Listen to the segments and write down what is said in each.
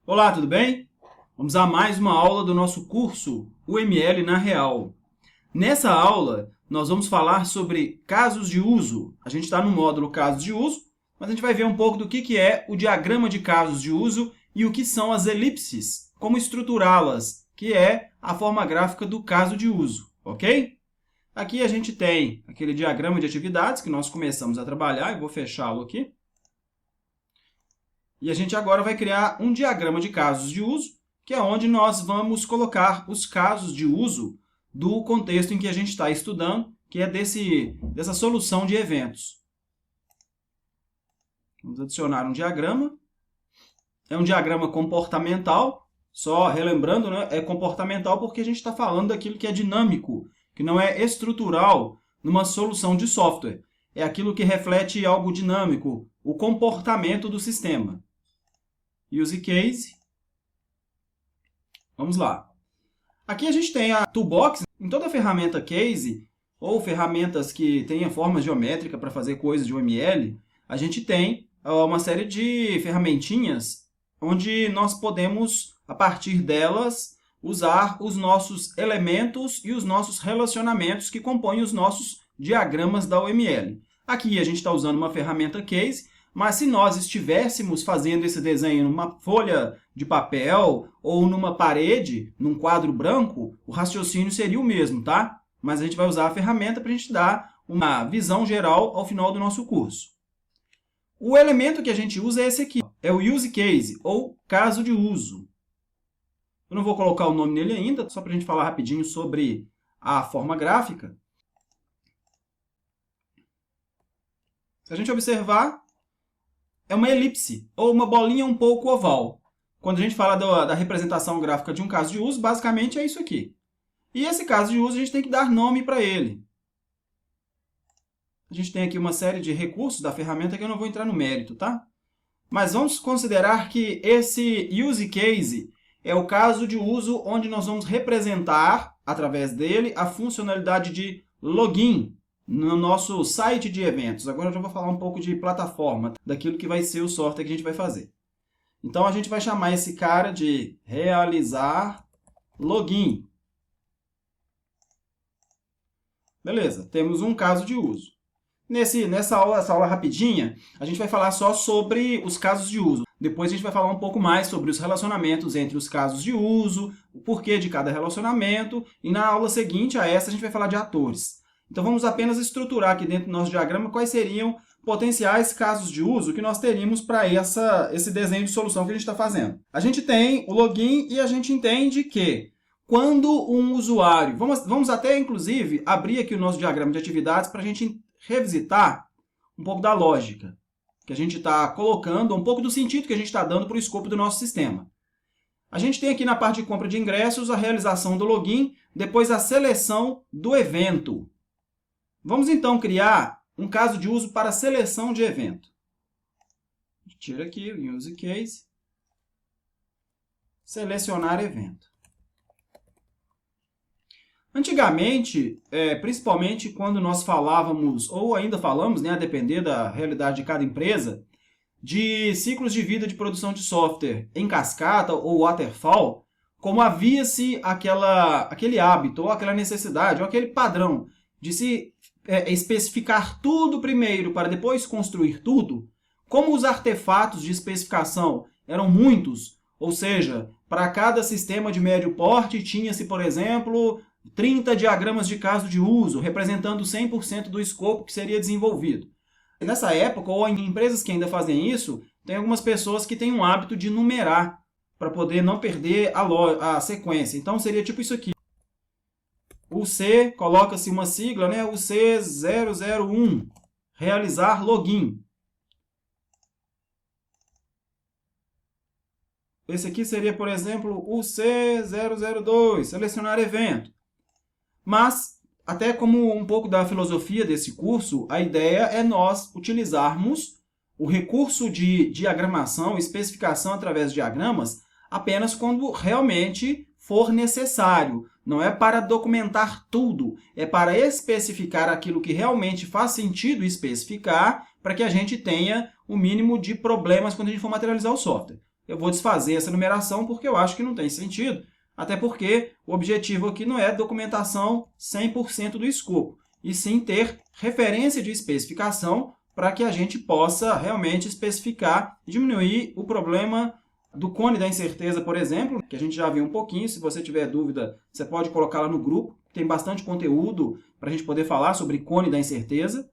Olá, tudo bem? Vamos a mais uma aula do nosso curso UML na Real. Nessa aula, nós vamos falar sobre casos de uso. A gente está no módulo casos de uso, mas a gente vai ver um pouco do que é o diagrama de casos de uso e o que são as elipses, como estruturá-las, que é a forma gráfica do caso de uso, ok? Aqui a gente tem aquele diagrama de atividades que nós começamos a trabalhar, eu vou fechá-lo aqui. E a gente agora vai criar um diagrama de casos de uso, que é onde nós vamos colocar os casos de uso do contexto em que a gente está estudando, que é dessa solução de eventos. Vamos adicionar um diagrama. É um diagrama comportamental, só relembrando, né? É comportamental porque a gente está falando daquilo que é dinâmico, que não é estrutural numa solução de software. É aquilo que reflete algo dinâmico, o comportamento do sistema. Use case. Vamos lá. Aqui a gente tem a toolbox. Em toda ferramenta case, ou ferramentas que tenham formas geométricas para fazer coisas de UML, a gente tem uma série de ferramentinhas onde nós podemos, a partir delas, usar os nossos elementos e os nossos relacionamentos que compõem os nossos diagramas da UML. Aqui a gente está usando uma ferramenta case, mas se nós estivéssemos fazendo esse desenho numa folha de papel ou numa parede, num quadro branco, o raciocínio seria o mesmo, tá? Mas a gente vai usar a ferramenta para a gente dar uma visão geral ao final do nosso curso. O elemento que a gente usa é esse aqui, é o use case, ou caso de uso. Eu não vou colocar o nome nele ainda, só para a gente falar rapidinho sobre a forma gráfica. Se a gente observar, é uma elipse, ou uma bolinha um pouco oval. Quando a gente fala da representação gráfica de um caso de uso, basicamente é isso aqui. E esse caso de uso a gente tem que dar nome para ele. A gente tem aqui uma série de recursos da ferramenta que eu não vou entrar no mérito, tá? Mas vamos considerar que esse use case é o caso de uso onde nós vamos representar, através dele, a funcionalidade de login no nosso site de eventos. Agora eu já vou falar um pouco de plataforma, daquilo que vai ser o software que a gente vai fazer. Então, a gente vai chamar esse cara de realizar login. Beleza, temos um caso de uso. Essa aula rapidinha, a gente vai falar só sobre os casos de uso. Depois a gente vai falar um pouco mais sobre os relacionamentos entre os casos de uso, o porquê de cada relacionamento, e na aula seguinte a essa a gente vai falar de atores. Então, vamos apenas estruturar aqui dentro do nosso diagrama quais seriam potenciais casos de uso que nós teríamos para esse desenho de solução que a gente está fazendo. A gente tem o login e a gente entende que quando um usuário... Vamos até, inclusive, abrir aqui o nosso diagrama de atividades para a gente revisitar um pouco da lógica que a gente está colocando, um pouco do sentido que a gente está dando para o escopo do nosso sistema. A gente tem aqui na parte de compra de ingressos a realização do login, depois a seleção do evento. Vamos, então, criar um caso de uso para seleção de evento. A gente tira aqui o use case, selecionar evento. Antigamente, principalmente quando nós falávamos, ou ainda falamos, né, a depender da realidade de cada empresa, de ciclos de vida de produção de software em cascata ou waterfall, como havia-se aquele hábito, ou aquela necessidade, ou aquele padrão de se especificar tudo primeiro para depois construir tudo, como os artefatos de especificação eram muitos, ou seja, para cada sistema de médio porte tinha-se, por exemplo, 30 diagramas de caso de uso, representando 100% do escopo que seria desenvolvido. Nessa época, ou em empresas que ainda fazem isso, tem algumas pessoas que têm um hábito de numerar, para poder não perder a sequência. Então, seria tipo isso aqui. O C, coloca-se uma sigla, né? O C001, realizar login. Esse aqui seria, por exemplo, o C002, selecionar evento. Mas, até como um pouco da filosofia desse curso, a ideia é nós utilizarmos o recurso de diagramação, especificação através de diagramas, apenas quando realmente for necessário. Não é para documentar tudo, é para especificar aquilo que realmente faz sentido especificar, para que a gente tenha o mínimo de problemas quando a gente for materializar o software. eu vou desfazer essa numeração porque eu acho que não tem sentido, até porque o objetivo aqui não é documentação 100% do escopo, e sim ter referência de especificação para que a gente possa realmente especificar e diminuir o problema do cone da incerteza, por exemplo, que a gente já viu um pouquinho. Se você tiver dúvida, você pode colocar lá no grupo. Tem bastante conteúdo para a gente poder falar sobre cone da incerteza.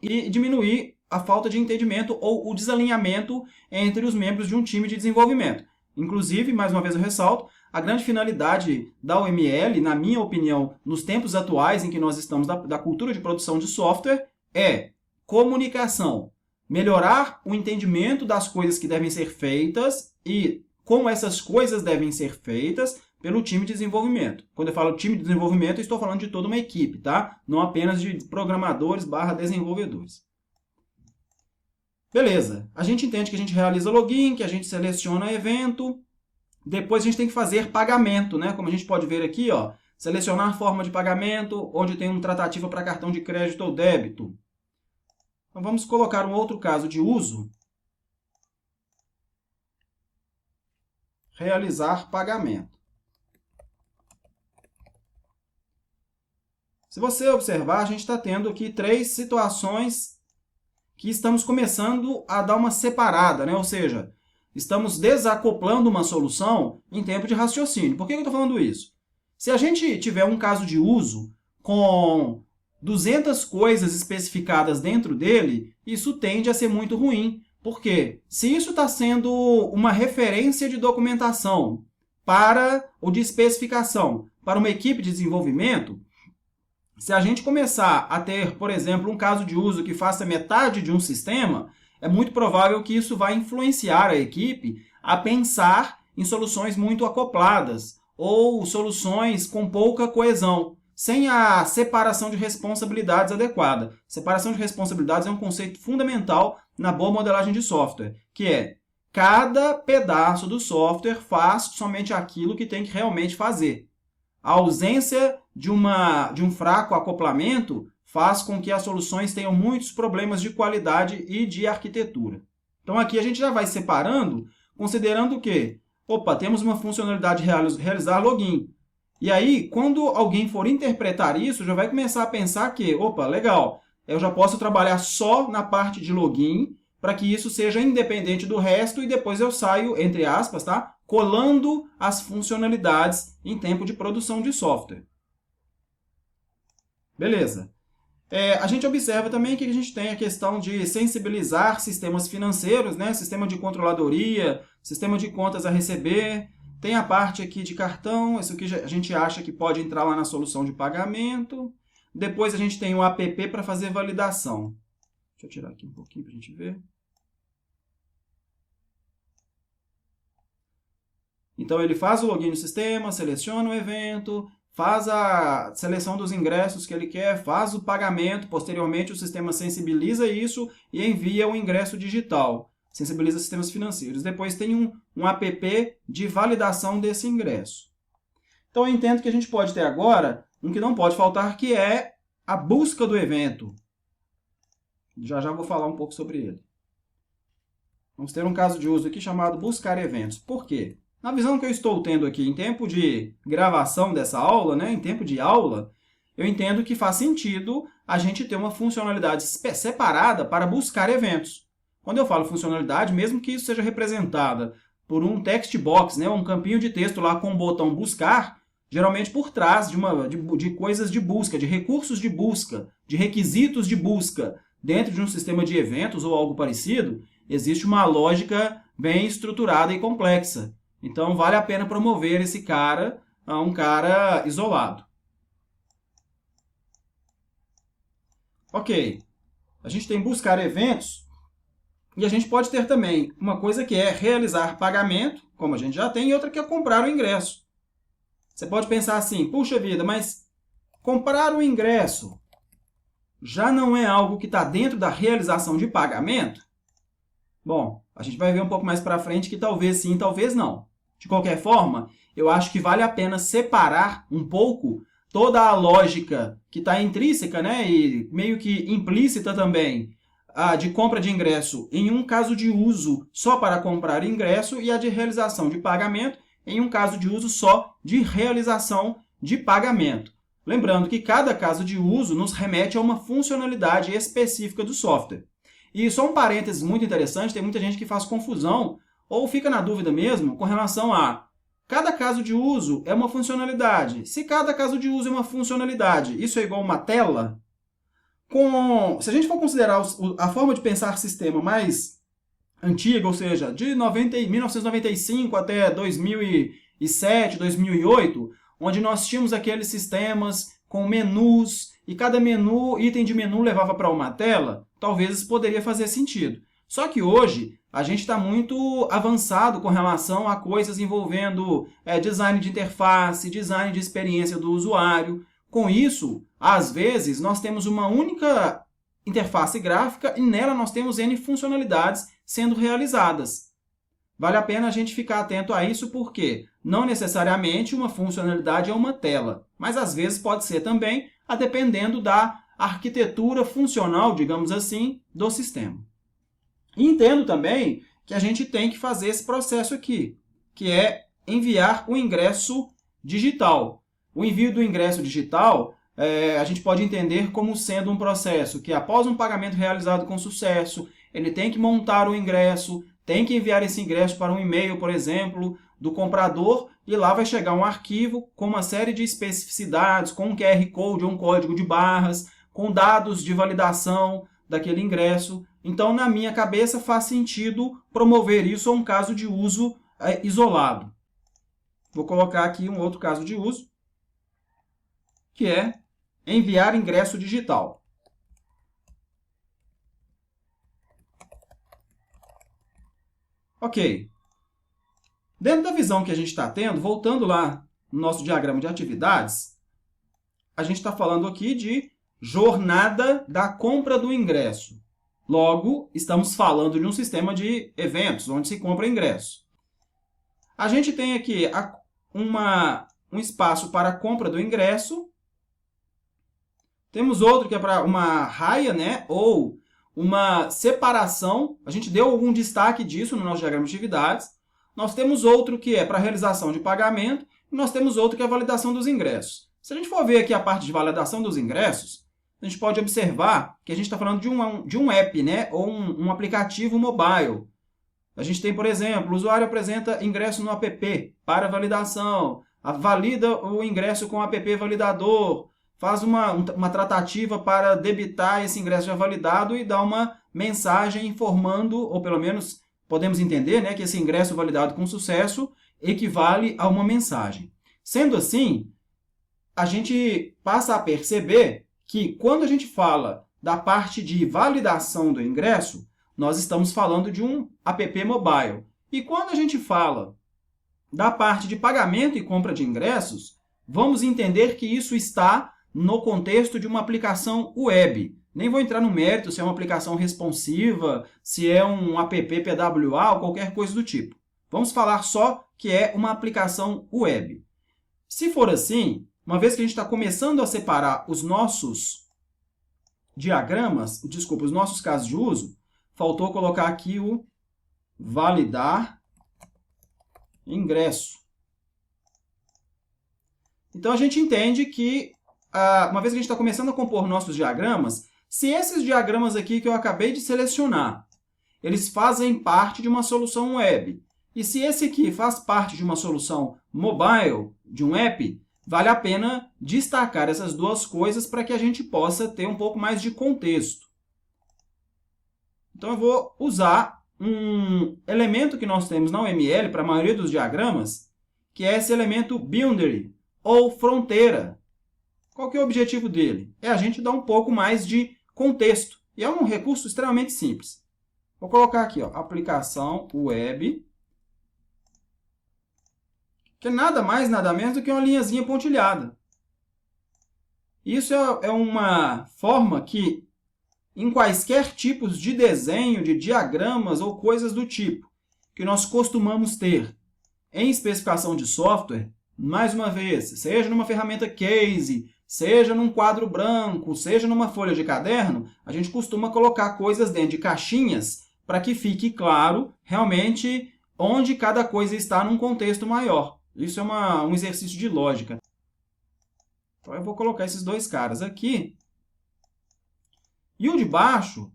E diminuir a falta de entendimento ou o desalinhamento entre os membros de um time de desenvolvimento. Inclusive, mais uma vez eu ressalto, a grande finalidade da UML, na minha opinião, nos tempos atuais em que nós estamos da cultura de produção de software, é comunicação, melhorar o entendimento das coisas que devem ser feitas e como essas coisas devem ser feitas pelo time de desenvolvimento. Quando eu falo time de desenvolvimento, eu estou falando de toda uma equipe, tá? Não apenas de programadores / desenvolvedores. Beleza. A gente entende que a gente realiza login, que a gente seleciona evento. Depois a gente tem que fazer pagamento, né? Como a gente pode ver aqui, ó, selecionar forma de pagamento, onde tem uma tratativa para cartão de crédito ou débito. Então vamos colocar um outro caso de uso. Realizar pagamento. Se você observar, a gente está tendo aqui 3 situações que estamos começando a dar uma separada, né? Ou seja, estamos desacoplando uma solução em tempo de raciocínio. Por que eu estou falando isso? Se a gente tiver um caso de uso com 200 coisas especificadas dentro dele, isso tende a ser muito ruim. Por quê? Se isso está sendo uma referência de documentação ou de especificação para uma equipe de desenvolvimento, se a gente começar a ter, por exemplo, um caso de uso que faça metade de um sistema, é muito provável que isso vai influenciar a equipe a pensar em soluções muito acopladas ou soluções com pouca coesão, sem a separação de responsabilidades adequada. Separação de responsabilidades é um conceito fundamental na boa modelagem de software, que é cada pedaço do software faz somente aquilo que tem que realmente fazer. A ausência de um fraco acoplamento faz com que as soluções tenham muitos problemas de qualidade e de arquitetura. Então aqui a gente já vai separando, considerando que, temos uma funcionalidade de realizar login. E aí, quando alguém for interpretar isso, já vai começar a pensar que, legal, eu já posso trabalhar só na parte de login, para que isso seja independente do resto, e depois eu saio, entre aspas, tá? Colando as funcionalidades em tempo de produção de software. Beleza. A gente observa também que a gente tem a questão de sensibilizar sistemas financeiros, né? Sistema de controladoria, sistema de contas a receber. Tem a parte aqui de cartão, isso que a gente acha que pode entrar lá na solução de pagamento. Depois a gente tem o app para fazer validação. Deixa eu tirar aqui um pouquinho para a gente ver. Então, ele faz o login no sistema, seleciona o evento, faz a seleção dos ingressos que ele quer, faz o pagamento, posteriormente o sistema sensibiliza isso e envia o ingresso digital, sensibiliza sistemas financeiros. Depois tem um app de validação desse ingresso. Então, eu entendo que a gente pode ter agora um que não pode faltar, que é a busca do evento. Já vou falar um pouco sobre ele. Vamos ter um caso de uso aqui chamado buscar eventos. Por quê? Na visão que eu estou tendo aqui em tempo de gravação dessa aula, né, em tempo de aula, eu entendo que faz sentido a gente ter uma funcionalidade separada para buscar eventos. Quando eu falo funcionalidade, mesmo que isso seja representada por um text box, né, um campinho de texto lá com o botão buscar, geralmente por trás de coisas de busca, de recursos de busca, de requisitos de busca, dentro de um sistema de eventos ou algo parecido, existe uma lógica bem estruturada e complexa. Então, vale a pena promover esse cara a um cara isolado. Ok, a gente tem buscar eventos e a gente pode ter também uma coisa que é realizar pagamento, como a gente já tem, e outra que é comprar o ingresso. Você pode pensar assim, puxa vida, mas comprar o ingresso já não é algo que está dentro da realização de pagamento? Bom, a gente vai ver um pouco mais para frente que talvez sim, talvez não. De qualquer forma, eu acho que vale a pena separar um pouco toda a lógica que está intrínseca, né, e meio que implícita também a de compra de ingresso em um caso de uso só para comprar ingresso e a de realização de pagamento em um caso de uso só de realização de pagamento. Lembrando que cada caso de uso nos remete a uma funcionalidade específica do software. E só um parênteses muito interessante, tem muita gente que faz confusão ou fica na dúvida mesmo com relação a cada caso de uso é uma funcionalidade. Se cada caso de uso é uma funcionalidade, isso é igual uma tela? Se a gente for considerar a forma de pensar sistema mais antiga, ou seja, de 1995 até 2007, 2008, onde nós tínhamos aqueles sistemas com menus, e cada item de menu levava para uma tela, talvez isso poderia fazer sentido. Só que hoje, a gente está muito avançado com relação a coisas envolvendo design de interface, design de experiência do usuário. Com isso, às vezes, nós temos uma única interface gráfica e nela nós temos N funcionalidades sendo realizadas. Vale a pena a gente ficar atento a isso porque não necessariamente uma funcionalidade é uma tela, mas às vezes pode ser também, a dependendo da arquitetura funcional, digamos assim, do sistema. E entendo também que a gente tem que fazer esse processo aqui, que é enviar o ingresso digital. O envio do ingresso digital, a gente pode entender como sendo um processo que, após um pagamento realizado com sucesso, ele tem que montar o ingresso, tem que enviar esse ingresso para um e-mail, por exemplo, do comprador, e lá vai chegar um arquivo com uma série de especificidades, com um QR Code ou um código de barras, com dados de validação daquele ingresso. Então, na minha cabeça, faz sentido promover isso a um caso de uso isolado. Vou colocar aqui um outro caso de uso, que é enviar ingresso digital. Ok. Dentro da visão que a gente está tendo, voltando lá no nosso diagrama de atividades, a gente está falando aqui de jornada da compra do ingresso. Logo, estamos falando de um sistema de eventos, onde se compra ingresso. A gente tem aqui um espaço para a compra do ingresso. Temos outro que é para uma raia, né? Ou uma separação. A gente deu algum destaque disso no nosso diagrama de atividades. Nós temos outro que é para realização de pagamento. E nós temos outro que é a validação dos ingressos. Se a gente for ver aqui a parte de validação dos ingressos, a gente pode observar que a gente está falando de um app, né? Ou um aplicativo mobile. A gente tem, por exemplo, o usuário apresenta ingresso no app para validação, valida o ingresso com o app validador, faz uma tratativa para debitar esse ingresso já validado e dá uma mensagem informando, ou pelo menos podemos entender, né, que esse ingresso validado com sucesso equivale a uma mensagem. Sendo assim, a gente passa a perceber que quando a gente fala da parte de validação do ingresso, nós estamos falando de um app mobile. E quando a gente fala da parte de pagamento e compra de ingressos, vamos entender que isso está no contexto de uma aplicação web. Nem vou entrar no mérito se é uma aplicação responsiva, se é um app PWA ou qualquer coisa do tipo. Vamos falar só que é uma aplicação web. Se for assim, uma vez que a gente está começando a separar os nossos diagramas, os nossos casos de uso, faltou colocar aqui o validar ingresso. Então, a gente entende que, uma vez que a gente está começando a compor nossos diagramas, se esses diagramas aqui que eu acabei de selecionar, eles fazem parte de uma solução web, e se esse aqui faz parte de uma solução mobile, de um app, vale a pena destacar essas duas coisas para que a gente possa ter um pouco mais de contexto. Então, eu vou usar um elemento que nós temos na UML para a maioria dos diagramas, que é esse elemento boundary, ou fronteira. Qual que é o objetivo dele? É a gente dar um pouco mais de contexto. E é um recurso extremamente simples. Vou colocar aqui, ó, aplicação web, que é nada mais, nada menos do que uma linhazinha pontilhada. Isso é uma forma que, em quaisquer tipos de desenho, de diagramas ou coisas do tipo, que nós costumamos ter em especificação de software, mais uma vez, seja numa ferramenta case, seja num quadro branco, seja numa folha de caderno, a gente costuma colocar coisas dentro de caixinhas para que fique claro realmente onde cada coisa está num contexto maior. Isso é um exercício de lógica. Então, eu vou colocar esses dois caras aqui. E o de baixo,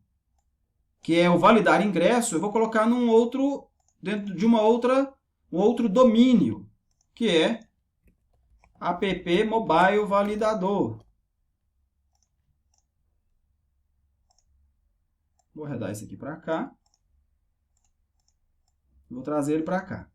que é o validar ingresso, eu vou colocar dentro de um outro domínio, que é app mobile validador. Vou arredar esse aqui para cá. Vou trazer ele para cá.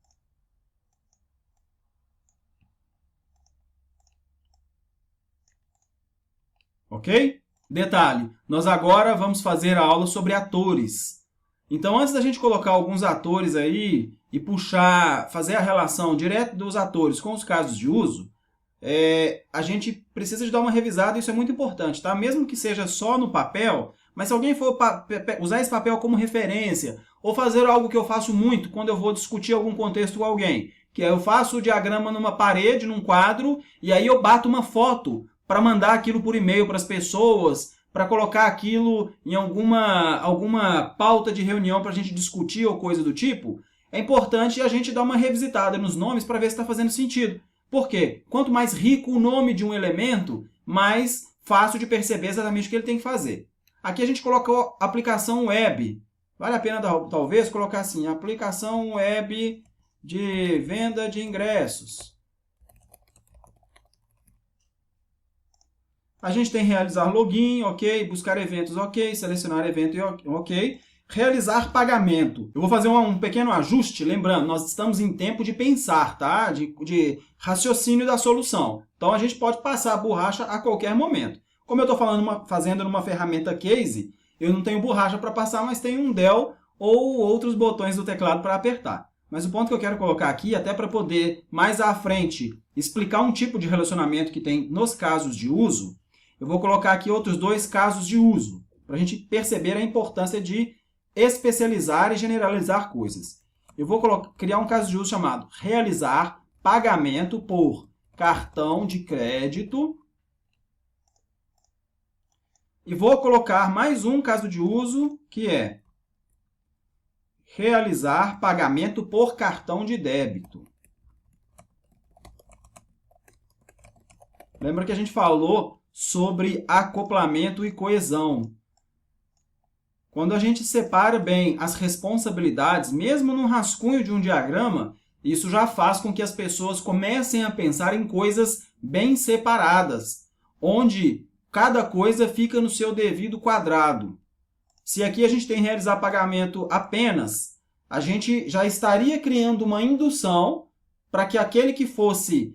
Ok? Detalhe, nós agora vamos fazer a aula sobre atores. Então, antes da gente colocar alguns atores aí e fazer a relação direto dos atores com os casos de uso, a gente precisa de dar uma revisada, isso é muito importante, tá? Mesmo que seja só no papel, mas se alguém for usar esse papel como referência, ou fazer algo que eu faço muito quando eu vou discutir algum contexto com alguém, que é eu faço o diagrama numa parede, num quadro, e aí eu bato uma foto para mandar aquilo por e-mail para as pessoas, para colocar aquilo em alguma pauta de reunião para a gente discutir ou coisa do tipo, é importante a gente dar uma revisitada nos nomes para ver se está fazendo sentido. Por quê? Quanto mais rico o nome de um elemento, mais fácil de perceber exatamente o que ele tem que fazer. Aqui a gente colocou aplicação web. Vale a pena, talvez, colocar assim, aplicação web de venda de ingressos. A gente tem realizar login, ok, buscar eventos, ok, selecionar evento, ok. Realizar pagamento. Eu vou fazer um pequeno ajuste, lembrando, nós estamos em tempo de pensar, tá? De raciocínio da solução. Então, a gente pode passar a borracha a qualquer momento. Como eu estou fazendo numa ferramenta case, eu não tenho borracha para passar, mas tenho um del ou outros botões do teclado para apertar. Mas o ponto que eu quero colocar aqui, até para poder, mais à frente, explicar um tipo de relacionamento que tem nos casos de uso, eu vou colocar aqui outros dois casos de uso, para a gente perceber a importância de especializar e generalizar coisas. Eu vou criar um caso de uso chamado realizar pagamento por cartão de crédito. E vou colocar mais um caso de uso, que é realizar pagamento por cartão de débito. Lembra que a gente falou sobre acoplamento e coesão. Quando a gente separa bem as responsabilidades, mesmo no rascunho de um diagrama, isso já faz com que as pessoas comecem a pensar em coisas bem separadas, onde cada coisa fica no seu devido quadrado. Se aqui a gente tem realizar pagamento apenas, a gente já estaria criando uma indução para que aquele que fosse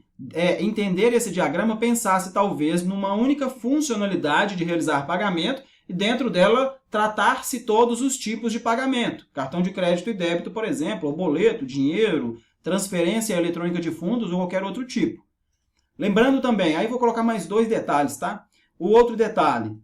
entender esse diagrama pensasse talvez numa única funcionalidade de realizar pagamento e dentro dela tratar-se todos os tipos de pagamento. Cartão de crédito e débito, por exemplo, ou boleto, dinheiro, transferência eletrônica de fundos ou qualquer outro tipo. Lembrando também, aí vou colocar mais dois detalhes, tá? O outro detalhe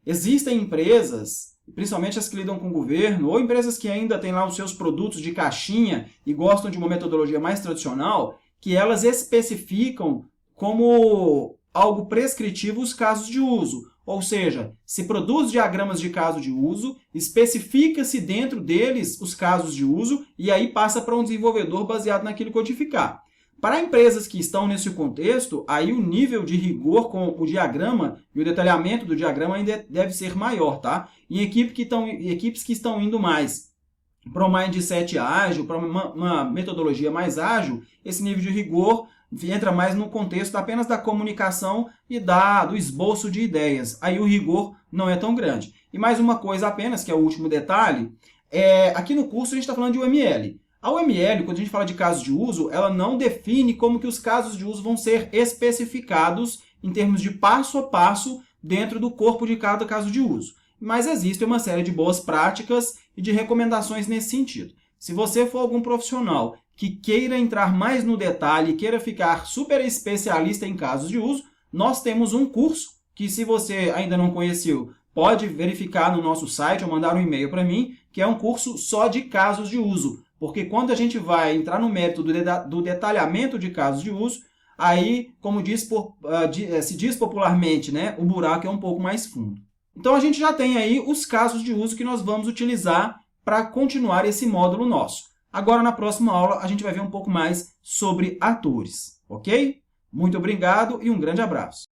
existem empresas, principalmente as que lidam com o governo, ou empresas que ainda têm lá os seus produtos de caixinha e gostam de uma metodologia mais tradicional, que elas especificam como algo prescritivo os casos de uso. Ou seja, se produz diagramas de caso de uso, especifica-se dentro deles os casos de uso e aí passa para um desenvolvedor baseado naquilo codificar. Para empresas que estão nesse contexto, aí o nível de rigor com o diagrama e o detalhamento do diagrama ainda deve ser maior, tá? Em equipes que estão indo mais para um mindset ágil, para uma metodologia mais ágil, esse nível de rigor entra mais no contexto apenas da comunicação e do esboço de ideias. Aí o rigor não é tão grande. E mais uma coisa apenas, que é o último detalhe, aqui no curso a gente está falando de UML. A UML, quando a gente fala de casos de uso, ela não define como que os casos de uso vão ser especificados em termos de passo a passo dentro do corpo de cada caso de uso. Mas existe uma série de boas práticas e de recomendações nesse sentido. Se você for algum profissional que queira entrar mais no detalhe, queira ficar super especialista em casos de uso, nós temos um curso que, se você ainda não conheceu, pode verificar no nosso site ou mandar um e-mail para mim, que é um curso só de casos de uso. Porque quando a gente vai entrar no mérito do detalhamento de casos de uso, aí, como se diz popularmente, né, o buraco é um pouco mais fundo. Então, a gente já tem aí os casos de uso que nós vamos utilizar para continuar esse módulo nosso. Agora, na próxima aula, a gente vai ver um pouco mais sobre atores, ok? Muito obrigado e um grande abraço.